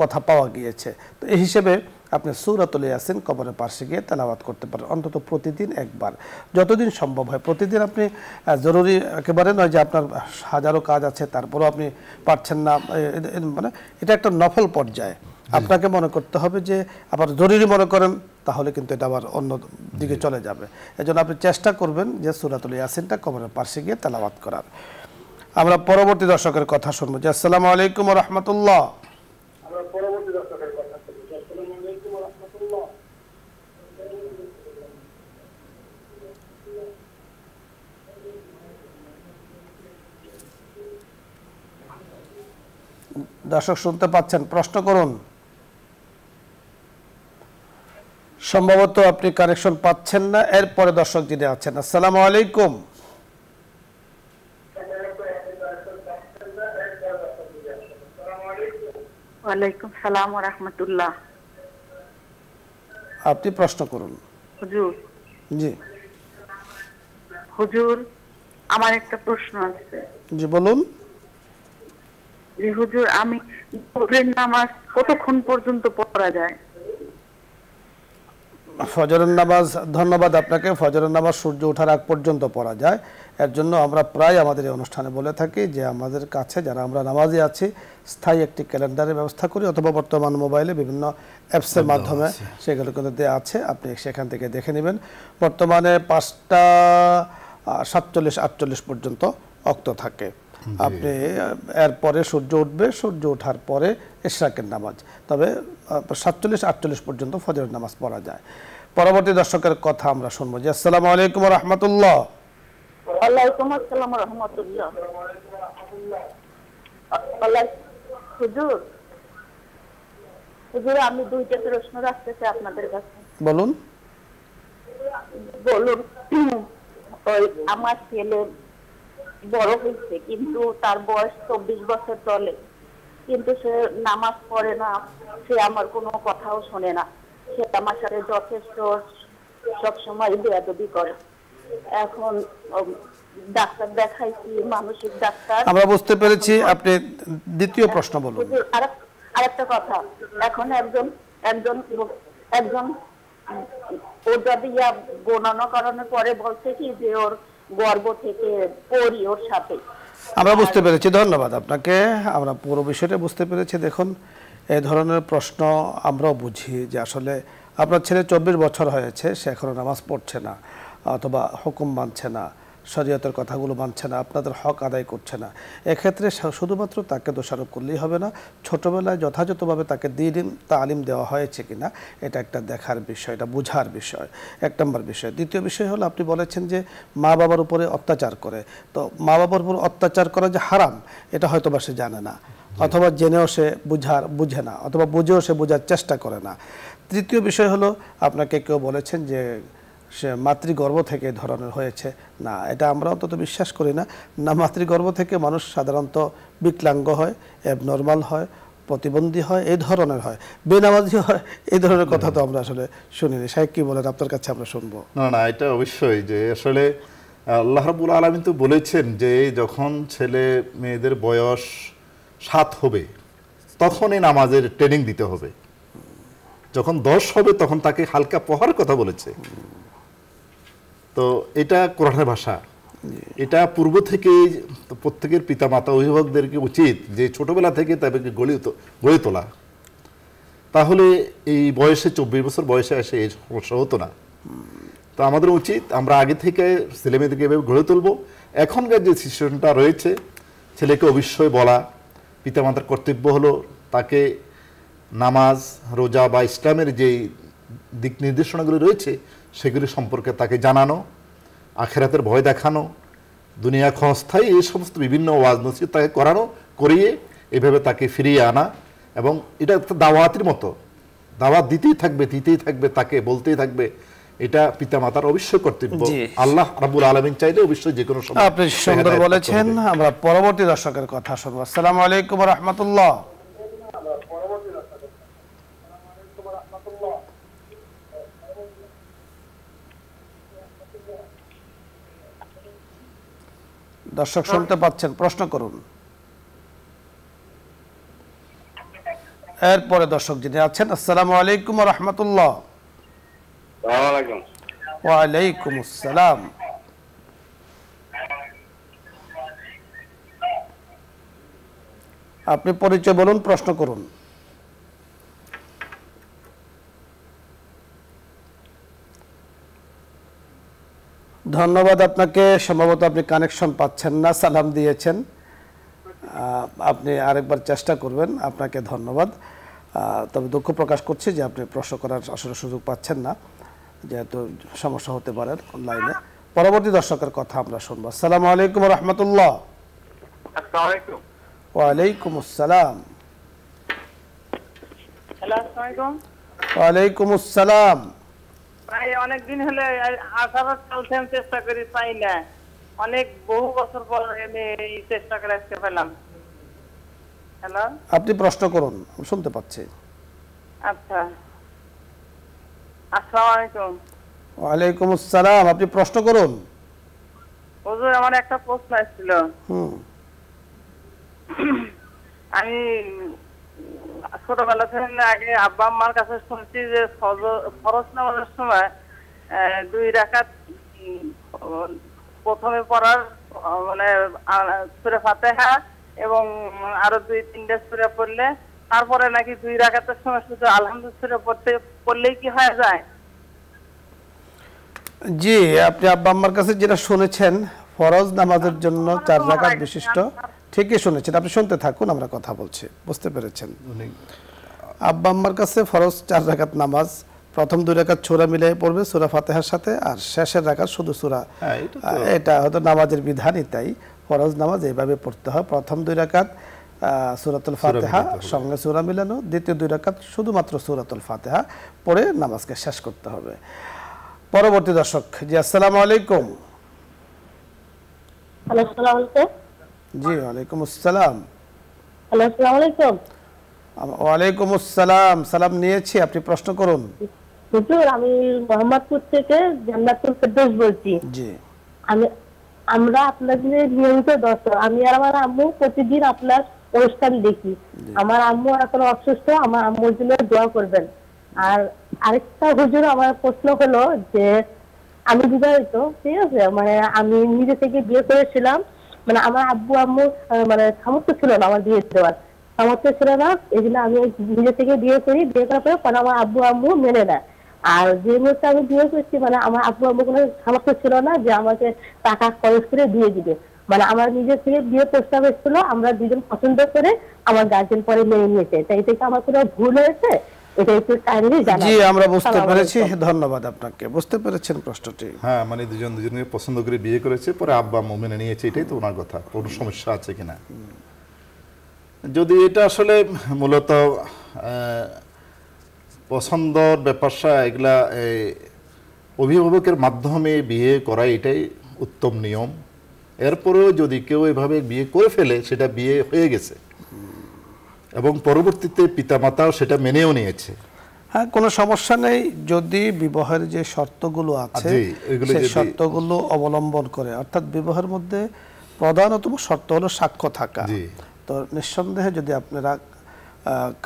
A: কথা পাওয়া গিয়েছে। তো এই হিসেবে আপনি সূরাতুল ইয়াসিন কবরের পাশে গিয়ে তেলাওয়াত করতে পারেন অন্তত প্রতিদিন একবার, যতদিন সম্ভব হয়। প্রতিদিন আপনি জরুরি একেবারে নয় যে আপনার হাজারো কাজ আছে তারপরেও আপনি পারছেন না, মানে এটা একটা নফল পর্যায়ে। আপনাকে মনে করতে হবে যে আবার জরুরি মনে করেন, তাহলে কিন্তু এটা আবার অন্য দিকে চলে যাবে। এজন্য আপনি চেষ্টা করবেন যে সূরাতুল ইয়াসিনটা কবরের পাশে গিয়ে তেলাওয়াত করার। আমরা পরবর্তী দর্শকের কথা শুনবো। জি, আসসালামু আলাইকুম ওয়া রাহমাতুল্লাহ। দর্শক শুনতে পাচ্ছেন, প্রশ্ন করুন। সম্ভবত আপনি কানেকশন পাচ্ছেন না। এরপরে দর্শক যিনি আছেন, আসসালামু আলাইকুম।
F: ওয়ালাইকুম সালাম ওয়া রাহমাতুল্লাহ।
A: আপনি প্রশ্ন করুন।
F: হুজুর,
A: জি
F: হুজুর আমার একটা প্রশ্ন আছে।
A: জি বলুন।
F: যে হুজুর, আমি ফজরের নামাজ কতক্ষণ পর্যন্ত পড়া যায়?
A: ফজরের নামাজ, ধন্যবাদ আপনাকে। ফজরের নামাজ সূর্য ওঠার আগ পর্যন্ত পড়া যায়। এর জন্য আমরা প্রায় আমাদের এই অনুষ্ঠানে বলে থাকি যে আমাদের কাছে যারা আমরা নামাজি আছি স্থায়ী একটি ক্যালেন্ডারের ব্যবস্থা করি, অথবা বর্তমান মোবাইলে বিভিন্ন অ্যাপসের মাধ্যমে সেগুলো কিন্তু দেওয়া আছে, আপনি সেখান থেকে দেখে নেবেন। বর্তমানে 5টা 47-48 পর্যন্ত অক্ত থাকে। আপনি এরপরে সূর্য উঠবে, সূর্য ওঠার পরে ইশরাকের নামাজ, তবে 47-48 পর্যন্ত ফজরের নামাজ পড়া যায়। পরবর্তী দর্শকের কথা আমরা শুনবো। জি আসসালামু আলাইকুম ওয়া রাহমাতুল্লাহ।
F: ওয়ালাইকুম আসসালাম ওয়া রাহমাতুল্লাহ। হুজুর, হুজুর আমি দুইটা প্রশ্ন রাখতে চাই আপনাদের কাছে।
A: বলুন।
F: বলুন। ওই আমার ছেলে বড় হয়েছে, কিন্তু তার বয়স 24 বছর চলে, কিন্তু সে নামাজ পড়ে না, সে আমার কোনো কথাও শোনে না, সে আমার সাথে যথেষ্ট সবসময় বেয়াদবি করে। এখন ডাক্তার দেখাইছি, মানসিক ডাক্তার।
A: আমরা বুঝতে পেরেছি, আপনি দ্বিতীয় প্রশ্ন বলুন।
F: আরেকটা কথা, এখন একজন একজন একজন ওটা দিয়া গণনা করানোর পরে বলছে কি যে ওর গর্ভ থেকে পরি ওর সাথে।
A: আমরা বুঝতে পেরেছি, ধন্যবাদ আপনাকে। আমরা পুরো বিষয়টা বুঝতে পেরেছি। দেখুন, এই ধরনের প্রশ্ন আমরাও বুঝি যে আসলে আপনার ছেলে 24 বছর হয়েছে, সে এখনও নামাজ পড়ছে না, অথবা হুকুম মানছে না, শরীয়তের কথাগুলো মানছে না, আপনাদের হক আদায় করছে না। এক্ষেত্রে শুধুমাত্র তাকে দোষারোপ করলেই হবে না, ছোটোবেলায় যথাযথভাবে তাকে দিন তালিম দেওয়া হয়েছে কিনা এটা একটা দেখার বিষয়, এটা বোঝার বিষয়, 1 নম্বর বিষয়। দ্বিতীয় বিষয় হলো, আপনি বলেছেন যে মা বাবার উপরে অত্যাচার করে, তো মা বাবার উপর অত্যাচার করা যে হারাম এটা হয়তো বা সে জানে না, অথবা জেনেও সে বুঝে না, অথবা বুঝেও সে বোঝার চেষ্টা করে না। তৃতীয় বিষয় হলো, আপনাকে কেউ বলেছেন যে সে মাতৃগর্ভ থেকে ধরনের হয়েছে, না, এটা আমরা অন্তত বিশ্বাস করি না। না, মাতৃগর্ভ থেকে মানুষ সাধারণত বিকলাঙ্গ হয়, অ্যাবনর্মাল হয়, প্রতিবন্ধী হয়, এই ধরনের হয়, বেনামাজি হয়, এই ধরনের কথা তো আমরা আসলে শুনিনি। সাহেব কি বলেন, আপনার কাছে আমরা শুনবো।
B: না, এটা অবশ্যই যে আসলে আল্লাহ রাব্বুল আলামিন তো বলেছেন যে যখন ছেলে মেয়েদের বয়স 7 হবে তখনই নামাজের ট্রেনিং দিতে হবে, যখন 10 হবে তখন তাকে হালকা পড়ার কথা বলেছে। তো এটা কোরআনের ভাষা, এটা পূর্ব থেকে প্রত্যেকের পিতামাতা অভিভাবকদেরকে উচিত যে ছোটবেলা থেকে তাদেরকে গড়ে তোলা। তাহলে এই বয়সে 24 বছর বয়সে এসে এই সমস্যা হতো না। তো আমাদের উচিত আমরা আগে থেকে ছেলেমেয়েদেরকে এভাবে গড়ে তুলবো। এখনকার যে সিচুয়েশনটা রয়েছে, ছেলেকে অবশ্যই বলা, পিতামাতার কর্তব্য হলো তাকে নামাজ, রোজা বা ইসলামের যে দিক নির্দেশনাগুলি রয়েছে সেগুলি সম্পর্কে তাকে জানানো, আখেরাতের ভয় দেখানো, দুনিয়া ক্ষণস্থায়ী এই সমস্ত বিভিন্ন ওয়াজ নসিহত তাকে করানো, করিয়ে এভাবে তাকে ফিরিয়ে আনা। এবং এটা একটা দাওয়াতের মতো, দাওয়াত দিতেই থাকবে, তাকে বলতেই থাকবে। এটা পিতামাতার অবশ্যই কর্তব্য। আল্লাহ রাব্বুল আলামিন চাইলে অবশ্যই যে কোনো সময়।
A: আপনি সুন্দর বলেছেন। আমরা পরবর্তী দর্শকের কথা শুনবো। আসসালামু আলাইকুম ওয়া রাহমাতুল্লাহ। দর্শক শুনতে পাচ্ছেন, প্রশ্ন করুন। এরপরে দর্শক যিনি আছেন, আসসালামু আলাইকুম ওয়া রাহমাতুল্লাহ। ওয়া আলাইকুম আসসালাম। আপনি পরিচয় বলুন, প্রশ্ন করুন। ধন্যবাদ আপনাকে। সম্ভবত আপনি কানেকশন পাচ্ছেন না, সালাম দিয়েছেন, আপনি আরেকবার চেষ্টা করবেন। আপনাকে ধন্যবাদ। তবে দুঃখ প্রকাশ করছি যে আপনি প্রশ্ন করার আসলে সুযোগ পাচ্ছেন না, যেহেতু সমস্যা হতে পারে অনলাইনে। পরবর্তী দর্শকের কথা আমরা শুনবো। আসসালামু আলাইকুম ওয়া রাহমাতুল্লাহ।
E: আসসালামু আলাইকুম।
A: ওয়া আলাইকুম আসসালাম।
G: আলাইকুম।
A: ওয়ালাইকুম আসসালাম।
G: ভাই অনেকদিন হলে আসার চলছেন, চেষ্টা করি পাই না, অনেক বহু বছর পর আমি এই চেষ্টা করে আজকে পেলাম। হ্যালো,
A: আপনি প্রশ্ন করুন, আমি শুনতে পাচ্ছি।
G: আচ্ছা, আসসালামু আলাইকুম।
A: ওয়ালাইকুম আসসালাম, আপনি প্রশ্ন করুন।
G: হুজুর, আমার একটা প্রশ্ন ছিল। আমি ছোটবেলা থেকে আগে আব্বা আম্মার কাছে শুনছি যে ফরজ নামাজের সময় 2 রাকাত প্রথমে পড়ার মানে সূরা ফাতিহা এবং আরো 2-3টা সূরা পড়লে তারপরে নাকি 2 রাকাতের সময় শুধু আলহামদুলিল্লাহ পড়লেই কি হয়ে যায়?
A: জি, আপনি আব্বা আম্মার কাছে যেটা শুনেছেন ফরজ নামাজের জন্য 4 রাকাত বিশিষ্ট, ঠিকই শুনেছেন, আপনি শুনতে থাকুন, আমরা কথা বলছি, বুঝতে পেরেছেন। আব্বা আম্মার কাছে ফরজ 4 রাকাত নামাজ, প্রথম 2 রাকাত সূরা মিলিয়ে পড়বে সূরা ফাতিহার সাথে, আর শেষের রাকাত শুধু সূরা। এটা হয়তো নামাজের বিধানই তাই, ফরজ নামাজ এইভাবে পড়তে হয়। প্রথম 2 রাকাত সূরাতুল ফাতিহা সঙ্গে সূরা মিলানো, দ্বিতীয় 2 রাকাত শুধুমাত্র সূরাতুল ফাতিহা পড়ে নামাজকে শেষ করতে হবে। পরবর্তী দর্শক, জি আসসালামু আলাইকুম।
H: আসসালামু আলাইকুম।
A: জি ওয়ালাইকুম আসসালাম।
H: আসসালামু আলাইকুম।
A: ওয়ালাইকুম আসসালাম, সালাম নিয়েছি, আপনি প্রশ্ন করুন।
H: হুজুর, আমি মোহাম্মদপুর থেকে জান্নাতুল ফেরদৌস বলছি।
A: জি,
H: আমরা আপনাদের নিয়মিত দর্শক। আমি আর আমার আম্মু প্রতিদিন আপনার অনুষ্ঠান দেখি। আমার আম্মু এখন অসুস্থ, আমার আম্মুর জন্য দোয়া করবেন। আর আরেকটা হুজুর, আমার প্রশ্ন হলো যে আমি বিবাহিত, ঠিক আছে, মানে আমি নিজে থেকে বিয়ে করেছিলাম, মানে আমার আব্বু আম্মু মানে সামর্থ্য ছিল না আমার বিয়ে দেওয়ার, সামর্থ্য ছিল না, এই জন্য আমি নিজে থেকে বিয়ে করি। বিয়ে করার পরে পরে আমার আব্বু আম্মু মেনে নেয়। আর যে মুহূর্তে আমি বিয়ে করছি, মানে আমার আব্বু আম্মু কোনো সামর্থ্য ছিল না যে আমাকে টাকা খরচ করে দিয়ে দিবে। মানে আমার নিজের থেকে বিয়ে প্রস্তাব এসেছিল, আমরা দুজন পছন্দ করে আমার গার্জেন পরে মেনে নিয়েছে। তাই থেকে আমার কোনো ভুল হয়েছে, এটা একটু কাইন্ডলি জানাবেন।
A: জি, আমরা বুঝতে পেরেছি, ধন্যবাদ আপনাকে, বুঝতে পেরেছেন প্রশ্নটি।
B: হ্যাঁ, মানে দুজনকে পছন্দ করে বিয়ে করেছে, পরে আব্বা আম্মু মেনে নিয়েছে, এটাই তো ওনার কথা। কোনো সমস্যা আছে কিনা? যদি এটা আসলে মূলত পছন্দর ব্যাপারটা, এগুলা অভিভাবকের মাধ্যমে বিয়ে করা এটাই উত্তম নিয়ম। এরপরেও যদি কেউ এভাবে বিয়ে করে ফেলে, সেটা বিয়ে হয়ে গেছে এবং পরবর্তীতে পিতামাতাও সেটা মেনেও নিয়েছে,
A: হ্যাঁ, কোনো সমস্যা নেই। যদি বিবাহের যে শর্তগুলো আছে সেই শর্তগুলো অবলম্বন করে, অর্থাৎ বিবাহের মধ্যে প্রধানতম শর্ত হলো সাক্ষ্য থাকা। তো নিঃসন্দেহে যদি আপনারা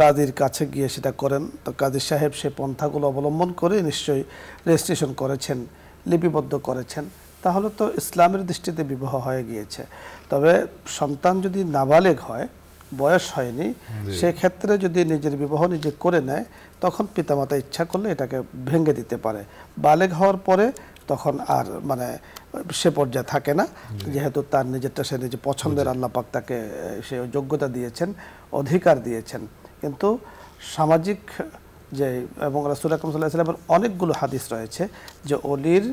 A: কাজীর কাছে গিয়ে সেটা করেন, তো কাজী সাহেব সে পন্থাগুলো অবলম্বন করে নিশ্চয়ই রেজিস্ট্রেশন করেছেন, লিপিবদ্ধ করেছেন, তাহলে তো ইসলামের দৃষ্টিতে বিবাহ হয়ে গিয়েছে। তবে সন্তান যদি নাবালেগ হয়, বয়স হয়নি, সেক্ষেত্রে যদি নিজের বিবাহ নিজে করে নেয়, তখন পিতামাতা ইচ্ছা করলে এটাকে ভেঙে দিতে পারে। বালেগ হওয়ার পরে তখন আর মানে সে পর্যায়ে থাকে না, যেহেতু তার নিজেরটা সে নিজে পছন্দের, আল্লাহ পাক তাকে সে যোগ্যতা দিয়েছেন, অধিকার দিয়েছেন। কিন্তু সামাজিক যে এবং রাসূল আকরাম সাল্লাল্লাহু আলাইহি ওয়াসাল্লামের অনেকগুলো হাদিস রয়েছে যে অলির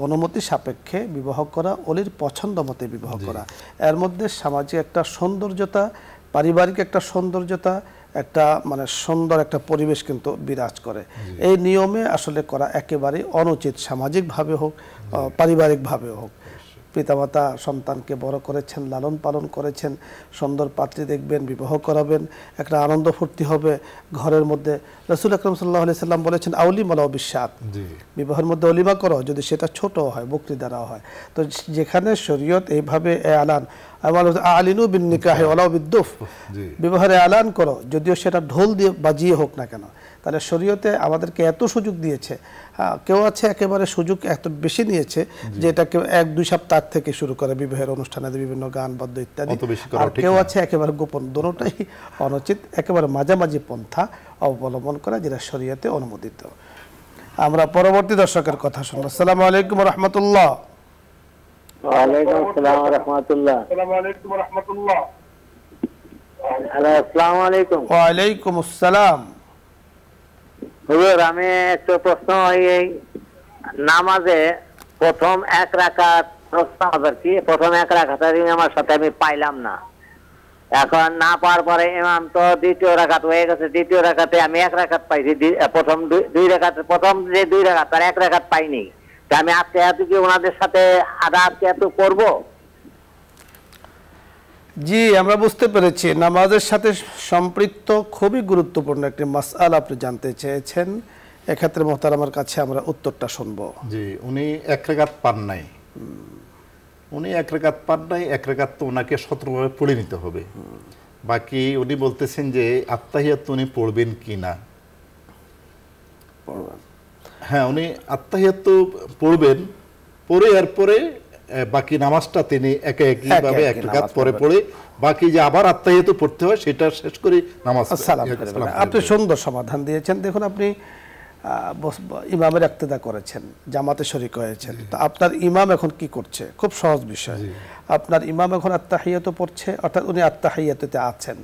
A: অনুমতি সাপেক্ষে বিবাহ করা, অলির পছন্দ মতে বিবাহ করা, এর মধ্যে সামাজিক একটা সৌন্দর্যতা, পারিবারিক একটা সৌন্দর্যতা, একটা মানে সুন্দর একটা পরিবেশ কিন্তু বিরাজ করে। এই নিয়মে আসলে করা একেবারেই অনুচিত, সামাজিকভাবে হোক পারিবারিকভাবেও হোক। পিতামাতা সন্তানকে বড় করেছেন, লালন পালন করেছেন, সুন্দর পাত্রী দেখবেন, বিবাহ করাবেন, একটা আনন্দ ফুর্তি হবে ঘরের মধ্যে। রাসূল আকরাম সাল্লাল্লাহু আলাইহি সাল্লাম বলেছেন আউলিমা লাউ বিশাত, বিবাহের মধ্যে অলিমা করো, যদি সেটা ছোট হয়, বকরি দ্বারা হয়। তো যেখানে শরীয়ত এইভাবে এলান আলিনু বিন নিকাহি ওয়ালাউ বিদ্দুফ, বিবাহের এলান করো, যদিও সেটা ঢোল দিয়ে বাজিয়ে হোক না কেন, তাহলে শরীয়তে আমাদেরকে এত সুযোগ দিয়েছে। কেউ আছে একেবারে সুযোগ এত বেশি নিয়েছে যে এটা কেউ 1-2 সপ্তাহ থেকে শুরু করে বিবাহের অনুষ্ঠানে বিভিন্ন গান বাদ্য ইত্যাদি, আর কেউ আছে একেবারে গোপন। দুটোটাই অনুচিত, একেবারে মাঝামাঝি পন্থা অবলম্বন করা যেটা শরীয়তে অনুমোদিত। আমরা পরবর্তী দর্শকের কথা শুনবো। আসসালামু আলাইকুম ওয়া রাহমাতুল্লাহ।
I: ওয়ালাইকুম আসসালাম ওয়া রাহমাতুল্লাহ। আসসালামু আলাইকুম ওয়া রাহমাতুল্লাহ। আসসালামু আলাইকুম। ওয়া
A: আলাইকুম আসসালাম।
I: হুজুর, আমি একটা প্রশ্ন, এই নামাজে প্রথম 1 রাকাত নামাজ আর কি, প্রথম 1 রাকাত আমার সাথে আমি পাইলাম না। এখন না পাওয়ার পরে ইমাম তো দ্বিতীয় রাকাত হয়ে গেছে, দ্বিতীয় রাকাতে আমি 1 রাকাত পাইছি, প্রথম 2 রাকাত, প্রথম যে 2 রাকাত তার 1 রাকাত পাইনি। তা আমি আত্মীয়াতু কি ওনাদের সাথে আদা আত্মীয়াতু করব?
A: জি, আমরা বুঝতে পেরেছি নামাজের সাথে সম্পৃক্ত খুবই গুরুত্বপূর্ণ একটি মাসআলা আপনি জানতে চেয়েছেন। এক্ষেত্রে মোহতারামার কাছে আমরা উত্তরটা শুনবো।
B: জি, উনি 1 রাকাত পান নাই, উনি 1 রাকাত পান নাই, 1 রাকাত তো ওনাকে সতর্কভাবে পড়ে নিতে হবে। বাকি উনি বলতেছেন যে আত্তাহিয়াত উনি পড়বেন কিনা। হ্যাঁ, উনি আত্তাহিয়াত পড়বেন, পড়ে এরপরে বাকি নামাজটা তিনি একইভাবে 1 রাকাত পরে পড়ে বাকি যে আবার আত্তাহিয়াত পড়তে হয় সেটা শেষ করে নামাজ
A: সালাম করবেন। আপনি সুন্দর সমাধান দিয়েছেন। দেখুন, আপনি ইমামের ইক্তেদা করেছেন, জামাতে শরীক হয়েছেন, তো আপনার ইমাম এখন কি করছে? খুব সহজ বিষয়। আপনার ইমাম এখন আত্তাহিয়াত পড়ছে, অর্থাৎ উনি আত্তাহিয়াতুতে আছেন।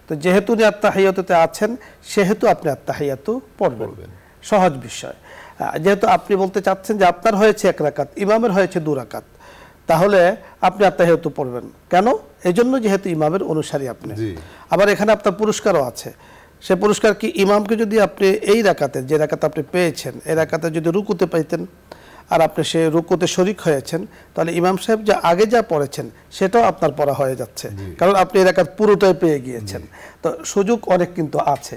A: তো যেহেতু উনি আত্তাহিয়াতুতে আছেন সেহেতু আপনি আত্তাহিয়াতু পড়বেন, সহজ বিষয়। যেহেতু আপনি বলতে চাচ্ছেন যে আপনার হয়েছে 1 রাকাত, ইমামের হয়েছে 2 রাকাত, তাহলে আপনি আত্তাহিয়াতু পড়বেন কেন? এজন্য যেহেতু ইমামের অনুসারী আপনি। আবার এখানে আপনার পুরস্কারও আছে। সে পুরস্কার কি? ইমামকে যদি আপনি এই রাকাতে, যে রাকাত আপনি পেয়েছেন, এই রাকাতে যদি রুকুতে পাইতেন আর আপনি সে রুকুতে শরিক হয়েছেন, তাহলে ইমাম সাহেব যা আগে যা পড়েছেন সেটাও আপনার পড়া হয়ে যাচ্ছে, কারণ আপনি এই রাকাত পুরোটাই পেয়ে গিয়েছেন। তো সুযোগ অনেক কিন্তু আছে।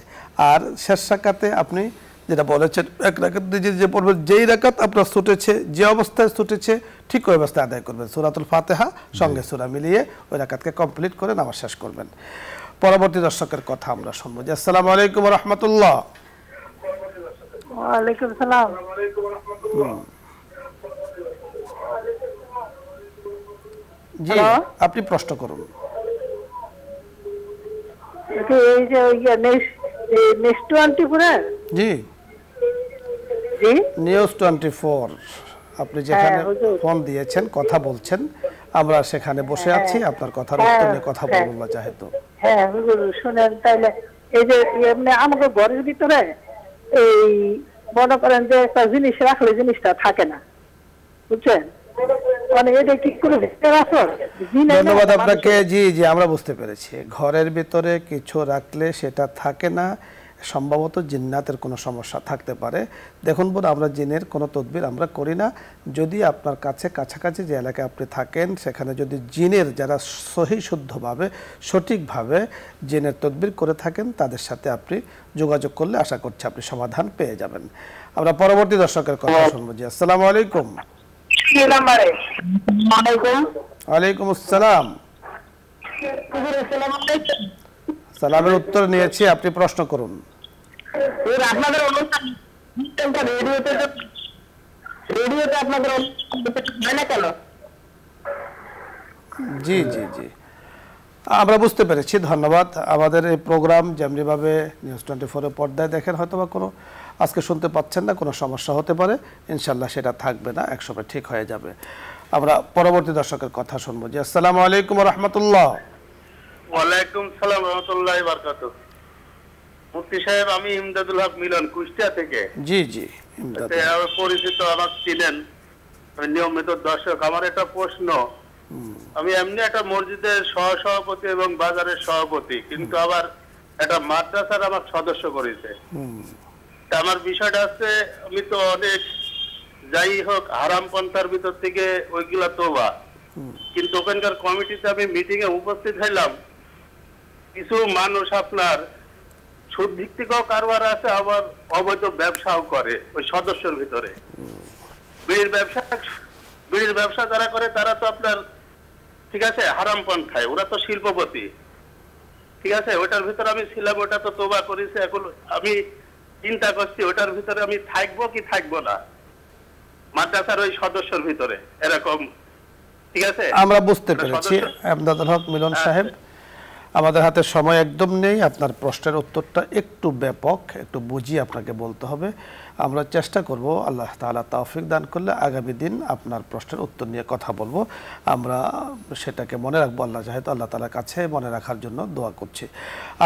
A: আর শেষ রাকাতে আপনি যেটা বলেছেন 1 রাকাত যে পড়বেন, যেই রাকাত আপনার ছুটেছে, যে অবস্থায় ছুটেছে ঠিক ওই অবস্থায় আদায় করবেন। সূরাতুল ফাতিহা সঙ্গে সূরা মিলিয়ে ওই রাকাতকে কমপ্লিট করে নামাজ শেষ করবেন। পরবর্তী দর্শকের কথা আমরা শুনবো। জি, আসসালামু আলাইকুম ওয়া রাহমাতুল্লাহ।
G: ওয়া আলাইকুম সালাম।
A: জি, আপনি প্রশ্ন করুন।
G: এই যে নেক্সট 24
A: জি
G: জি
A: নিউজ 24 আপনি যেখানে ফোন দিয়েছেন, কথা বলছেন, আমরা সেখানে বসে আছি, আপনার কথার উত্তর নিয়ে কথা বলবো না যেহেতু।
G: হ্যাঁ হুজুর শুনেন, তাইলে এই যে এমনি আমাকে ঘরের ভিতরে এই মনে করেন যে একটা জিনিস রাখলে জিনিসটা থাকে না, বুঝছেন? মানে এটা কি করে
A: ধন্যবাদ আপনাকে। জি জি, আমরা বুঝতে পেরেছি। ঘরের ভিতরে কিছু রাখলে সেটা থাকে না, সম্ভবত জিন্নাতের কোনো সমস্যা থাকতে পারে। দেখুন বোন, আমরা জিনের কোনো তদবির আমরা করি না। যদি আপনার কাছে কাছাকাছি যে এলাকায় আপনি থাকেন সেখানে যদি জিনের যারা সহি শুদ্ধভাবে সঠিকভাবে জিনের তদবির করে থাকেন তাদের সাথে আপনি যোগাযোগ করলে আশা করছি আপনি সমাধান পেয়ে যাবেন। আমরা পরবর্তী দর্শকের কথা শুনবো। জি, আসসালামু আলাইকুম। ওয়ালাইকুম আসসালাম। সালামের উত্তর নিয়েছি, আপনি প্রশ্ন করুন।
G: আপনাদের অনুষ্ঠানটা রেডিওতে আপনাদের হয় না কেন?
A: জি জি জি, আমরা বুঝতে পেরেছি, ধন্যবাদ। আমাদের এই প্রোগ্রাম যেমনিভাবে নিউজ 24-এর পর্দায় দেখেন, হয়তো বা কোনো আজকে শুনতে পাচ্ছেন না, কোনো সমস্যা হতে পারে, ইনশাল্লাহ সেটা থাকবে না, একসময় ঠিক হয়ে যাবে। আমরা পরবর্তী দর্শকের কথা শুনবো। জি, আসসালামু আলাইকুম ওয়া রাহমাতুল্লাহ।
E: ওয়ালাইকুম সালাম ওয়া রাহমাতুল্লাহি ওয়া বারাকাতুহু। মুফতি সাহেব, আমি ইমদাদুল হক মিলন, কুষ্টিয়া থেকে।
A: জি জি, ইমদাদ
E: পরিচিত, আমার ছিলেন, নিয়মিত দর্শক। আমার একটা প্রশ্ন, আমি এমনি একটা মসজিদের সহসভাপতি এবং বাজারের সভাপতি, কিন্তু আবার একটা মাদ্রাসার আমার সদস্য করেছে। আমার বিষয়টা হচ্ছে, আমি তো অনেক যাই হোক হারাম পন্থার ভিতর থেকে ওইগুলা তোবা, কিন্তু ওখানকার কমিটিতে আমি মিটিং এ উপস্থিত হইলাম, কিছু মানুষ আপনার সুদ ভিত্তিকও কারবার আছে, আবার অবৈধ ব্যবসাও করে ওই সদস্যের ভিতরে। বিড়ির ব্যবসা যারা করে তারা তো আপনার ঠিক আছে হারাম পন্থায়, ওরা তো শিল্পপতি, ঠিক আছে। ওটার ভিতরে আমি ছিলাম, ওটা তো তোবা করেছে। এখন আমি চিন্তা করছি ওটার ভিতরে আমি থাকবো কি থাকবো না, মাদ্রাসার ওই সদস্যের ভিতরে এরকম, ঠিক আছে।
A: আমরা বুঝতে পেরেছি ইমদাদুল হক মিলন সাহেব, আমাদের হাতে সময় একদম নেই। আপনার প্রশ্নের উত্তরটা একটু ব্যাপক, একটু বুঝিয়ে আপনাকে বলতে হবে। আমরা চেষ্টা করব, আল্লাহ তাআলা তৌফিক দান করলে আগামী দিন আপনার প্রশ্নের উত্তর নিয়ে কথা বলবো। আমরা সেটাকে মনে রাখবো, আল্লাহ যেহেতু আল্লাহ তাআলার কাছে মনে রাখার জন্য দোয়া করছি।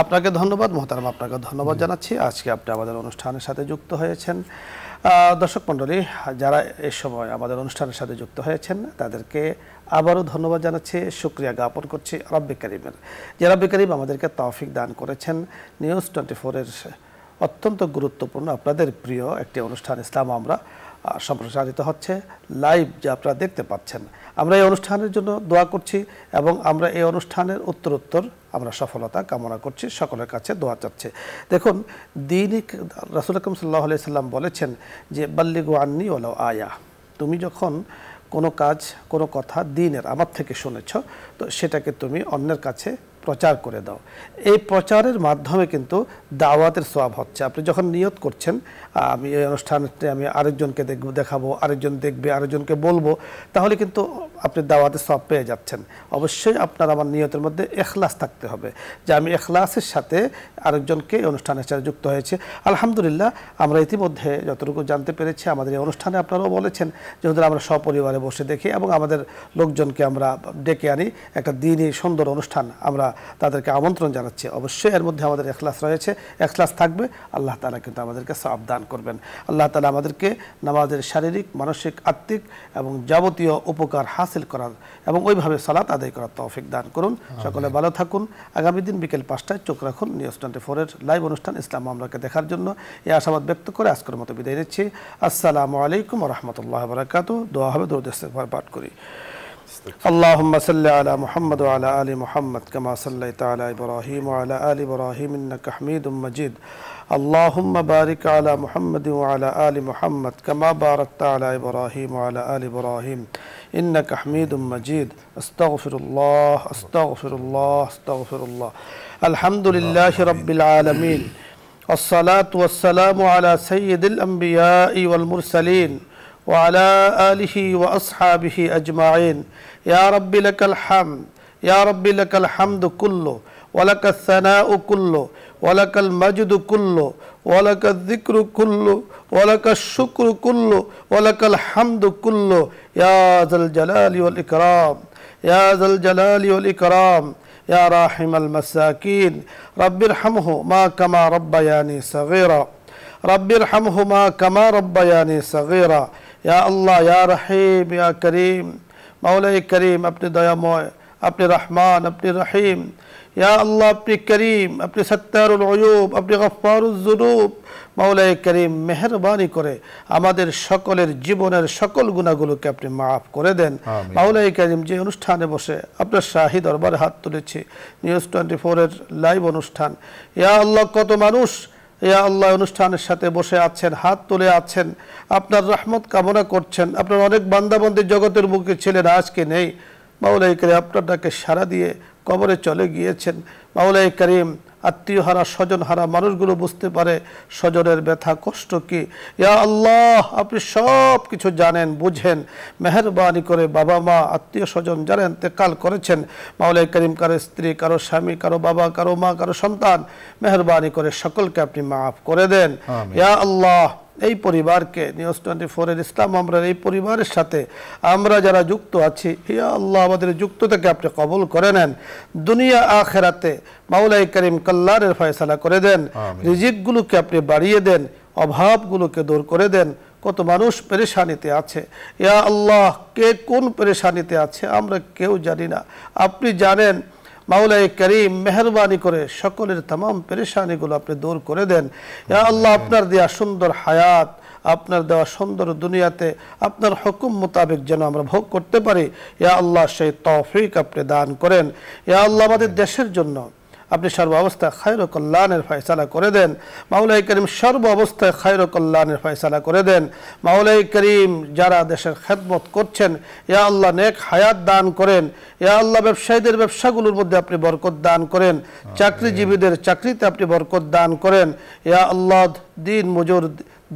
A: আপনাকে ধন্যবাদ মোহতারাম, আপনাকে ধন্যবাদ জানাচ্ছি। আজকে আপনি আমাদের অনুষ্ঠানের সাথে যুক্ত হয়েছেন। দর্শক মণ্ডলী, যারা এই সময় আমাদের অনুষ্ঠানের সাথে যুক্ত হয়েছেন তাদেরকে আবারও ধন্যবাদ জানাচ্ছি, শুকরিয়া জ্ঞাপন করছি রব্বে কারিমের, যে রব্বে কারিম আমাদেরকে তৌফিক দান করেছেন নিউজ 24-এর অত্যন্ত গুরুত্বপূর্ণ আপনাদের প্রিয় একটি অনুষ্ঠান ইসলাম আমরা সম্প্রচারিত হচ্ছে লাইভ, যা আপনারা দেখতে পাচ্ছেন। আমরা এই অনুষ্ঠানের জন্য দোয়া করছি এবং আমরা এই অনুষ্ঠানের উত্তরোত্তর আমরা সফলতা কামনা করছি, সকলের কাছে দোয়া চাচ্ছি। দেখুন, দীনিক রাসূল আকরাম সাল্লাল্লাহু আলাইহি সাল্লাম বলেছেন যে বাল্লিগু আন্নি ওয়ালাউ আয়া, তুমি যখন কোনো কাজ কোনো কথা দ্বীনের আমার থেকে শুনেছ, তো সেটাকে তুমি অন্যের কাছে প্রচার করে দাও। এই প্রচারের মাধ্যমে কিন্তু দাওয়াতের সওয়াব হচ্ছে। আপনি যখন নিয়ত করছেন আমি এই অনুষ্ঠানটি আমি আরেকজনকে দেখাবো, আরেকজন দেখবে, আরেকজনকে বলবো, তাহলে কিন্তু আপনি দাওয়াতের সওয়াব পেয়ে যাচ্ছেন। অবশ্যই আপনার আমার নিয়তের মধ্যে ইখলাস থাকতে হবে, যে আমি ইখলাসের সাথে আরেকজনকে এই অনুষ্ঠানের সাথে যুক্ত হয়েছে। আলহামদুলিল্লাহ, আমরা ইতিমধ্যে যতটুকু জানতে পেরেছি আমাদের এই অনুষ্ঠানে আপনারাও বলেছেন যে ওদের আমরা সপরিবারে বসে দেখি এবং আমাদের লোকজনকে আমরা ডেকে আনি, একটা দ্বীনি সুন্দর অনুষ্ঠান আমরা তাদেরকে আমন্ত্রণ জানাচ্ছি। অবশ্যই এর মধ্যে আমাদের ইখলাস রয়েছে, ইখলাস থাকবে, আল্লাহ তাআলা কিন্তু আমাদেরকে সওয়াব দান করবেন। আল্লাহ তাআলা আমাদেরকে নামাজের শারীরিক, মানসিক, আত্মিক এবং যাবতীয় উপকার হাসিল করার এবং ওইভাবে সালাত আদায় করার তৌফিক দান করুন। সকলে ভালো থাকুন। আগামী দিন বিকেল 5টায় চোখ রাখুন নিউজ 24-এর লাইভ অনুষ্ঠান ইসলাম আমরাকে দেখার জন্য এই আশাবাদ ব্যক্ত করে আজকের মতো বিদায় নিচ্ছি। আসসালামু আলাইকুম ওয়া রাহমাতুল্লাহি ওয়া বারাকাতুহু। দোয়া হবে, দরুদ ইস্তিগফার পাঠ করি। اللهم صل على محمد وعلى آل محمد كما صليت على إبراهيم وعلى آل إبراهيم إنك حميد مجيد. اللهم بارك على محمد وعلى آل محمد كما باركت على إبراهيم وعلى آل إبراهيم إنك حميد مجيد. أستغفر الله أستغفر الله أستغفر الله. الحمد لله رب العالمين، والصلاة والسلام على سيد الأنبياء والمرسلين وعلى آله وأصحابه أجمعين. يا رب لك الحمد، يا رب لك الحمد كله، ولك الثناء كله، ولك المجد كله، ولك الذكر كله، ولك الشكر كله، ولك الحمد كله، يا ذا الجلال والإكرام، يا ذا الجلال والإكرام، يا راحم المساكين. رب ارحمهما كما ربياني صغيرا، رب ارحمهما كما ربياني صغيرا. या अल्लाह, या रहीम, या करीम, मौला करीम अपने दयामय, अपने रहमान, अपने रहीम, या अल्लाह अपने करीम, अपने सत्तारुल उयूब, अपने गफ्फारुज जुनूब, मौला करीम मेहरबानी करे আমাদের সকলের জীবনের সকল গুনাহগুলোকে আপনি maaf করে দেন। মৌলা করিম, যে অনুষ্ঠানে বসে আপনার শাহী দরবারে হাত তুলেছি, নিউজ 24-এর লাইভ অনুষ্ঠান, ইয়া আল্লাহ, কত মানুষ ইয়া আল্লাহ অনুষ্ঠানের সাথে বসে আছেন, হাত তুলে আছেন, আপনার রহমত কামনা করছেন। আপনার অনেক বান্দাবন্দি জগতের বুকে ছিলেন, আজকে নেই। মাওলা করিম আপনার ডাকে সাড়া দিয়ে কবরে চলে গিয়েছেন। মাওলা করিম আত্মীয় হারা, স্বজন হারা মানুষগুলো বুঝতে পারে স্বজনের ব্যথা কষ্ট কি। ইয়া আল্লাহ, আপনি সব কিছু জানেন, বুঝেন। মেহেরবানি করে বাবা মা, আত্মীয় স্বজন যারা ইন্তেকাল করেছেন, মাওলা করিম কারো স্ত্রী, কারো স্বামী, কারো বাবা, কারো মা, কারো সন্তান, মেহেরবানি করে সকলকে আপনি মাফ করে দেন। ইয়া আল্লাহ, এই পরিবারকে নিউজ 24-এর ইসলাম আমরা এই পরিবারের সাথে আমরা যারা যুক্ত আছি, ইয়া আল্লাহ আমাদের যুক্ততাকে আপনি কবুল করে নেন। দুনিয়া আখিরাতে মাওলা করিম কল্যাণের ফয়সালা করে দেন। রিজিকগুলোকে আপনি বাড়িয়ে দেন, অভাবগুলোকে দূর করে দেন। কত মানুষ পেরেশানিতে আছে, ইয়া আল্লাহ কে কোন পেরেশানিতে আছে আমরা কেউ জানি না, আপনি জানেন। মাওলা করিম মেহরবানি করে সকলের तमाम পেরেশানিগুলো আপনি দূর করে দেন। ইয়া আল্লাহ, আপনার দেয়া সুন্দর হায়াত, আপনার দেওয়া সুন্দর দুনিয়াতে আপনার হুকুম মোতাবেক যেন আমরা ভোগ করতে পারি, ইয়া আল্লাহ সেই তৌফিক আপনি দান করেন। ইয়া আল্লাহ, আমাদের দেশের জন্য আপনি সর্ব অবস্থায় খায়র ও কল্যাণের ফয়সালা করে দেন। মাওলা করিম সর্ব অবস্থায় খায়র ও কল্যাণের ফয়সালা করে দেন। মাওলা করিম যারা দেশের খেদমত করছেন, ইয়া আল্লাহ নেক হায়াত দান করেন। ইয়া আল্লাহ, ব্যবসায়ীদের ব্যবসাগুলোর মধ্যে আপনি বরকত দান করেন, চাকরিজীবীদের চাকরিতে আপনি বরকত দান করেন। ইয়া আল্লাহ, দিন মজুর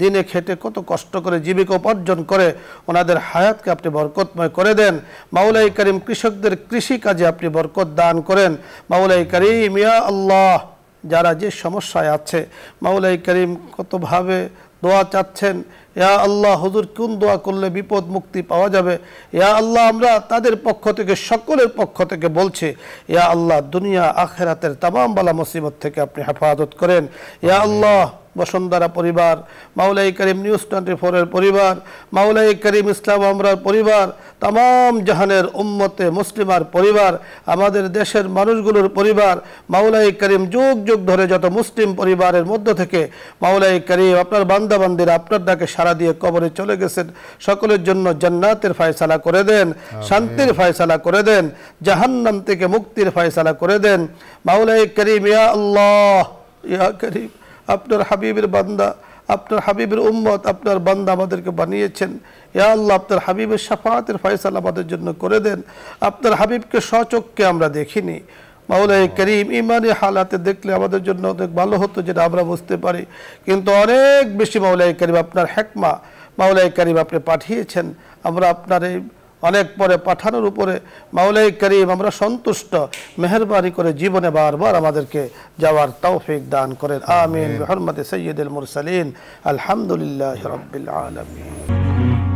A: দিনে খেটে কত কষ্ট করে জীবিকা উপার্জন করে ওনাদের হায়াতকে আপনি বরকতময় করে দেন। মাওলা করিম কৃষকদের কৃষি কাজে আপনি বরকত দান করেন। মাওলা করিম ইয়া আল্লাহ, যারা যে সমস্যায় আছে, মাওলা করিম কতভাবে দোয়া চাচ্ছেন, ইয়া আল্লাহ হুজুর কোন দোয়া করলে বিপদ মুক্তি পাওয়া যাবে, ইয়া আল্লাহ আমরা তাদের পক্ষ থেকে সকলের পক্ষ থেকে বলছি, ইয়া আল্লাহ দুনিয়া আখিরাতের तमाम বালা মুসিবত থেকে আপনি হেফাজত করেন। ইয়া আল্লাহ বসুন্ধরা পরিবার, মাওলাই করিম নিউজ 24-এর পরিবার, মাওলাই করিম ইসলাম আমরার পরিবার, তাম জাহানের উম্মতে মুসলিমার পরিবার, আমাদের দেশের মানুষগুলোর পরিবার, মাওলাই করিম যুগ যুগ ধরে যত মুসলিম পরিবারের মধ্য থেকে মাওলাই করিম আপনার বান্দাবান্দিরা আপনার ডাকে সাড়া দিয়ে কবরে চলে গেছেন, সকলের জন্য জান্নাতের ফয়সালা করে দেন, শান্তির ফয়সালা করে দেন, জাহান্নাম থেকে মুক্তির ফয়সালা করে দেন। মাওলাই করিম ইয়া আল্লাহ ইয়া করিম, আপনার হাবিবের বান্দা, আপনার হাবিবের উম্মত, আপনার বান্দা আমাদেরকে বানিয়েছেন। ইয়া আল্লাহ, আপনার হাবিবের শাফাআতের ফয়সালা আমাদের জন্য করে দেন। আপনার হাবিবকে স্বচক্ষে আমরা দেখিনি, মাওলাই করিম ইমানি হালাতে দেখলে আমাদের জন্য অনেক ভালো হতো, যেটা আমরা বুঝতে পারি, কিন্তু অনেক বেশি মাওলাই করিম আপনার হিকমা, মাওলাই করিম আপনি পাঠিয়েছেন। আমরা আপনার এই অনেক পরে পাঠানোর উপরে মাওলাই করিম আমরা সন্তুষ্ট। মেহেরবানি করে জীবনে বারবার আমাদেরকে যাওয়ার তৌফিক দান করেন। আমিন। বিহুরমতি সাইয়্যিদুল মুরসালিন। আলহামদুলিল্লাহি রাব্বিল আলামিন।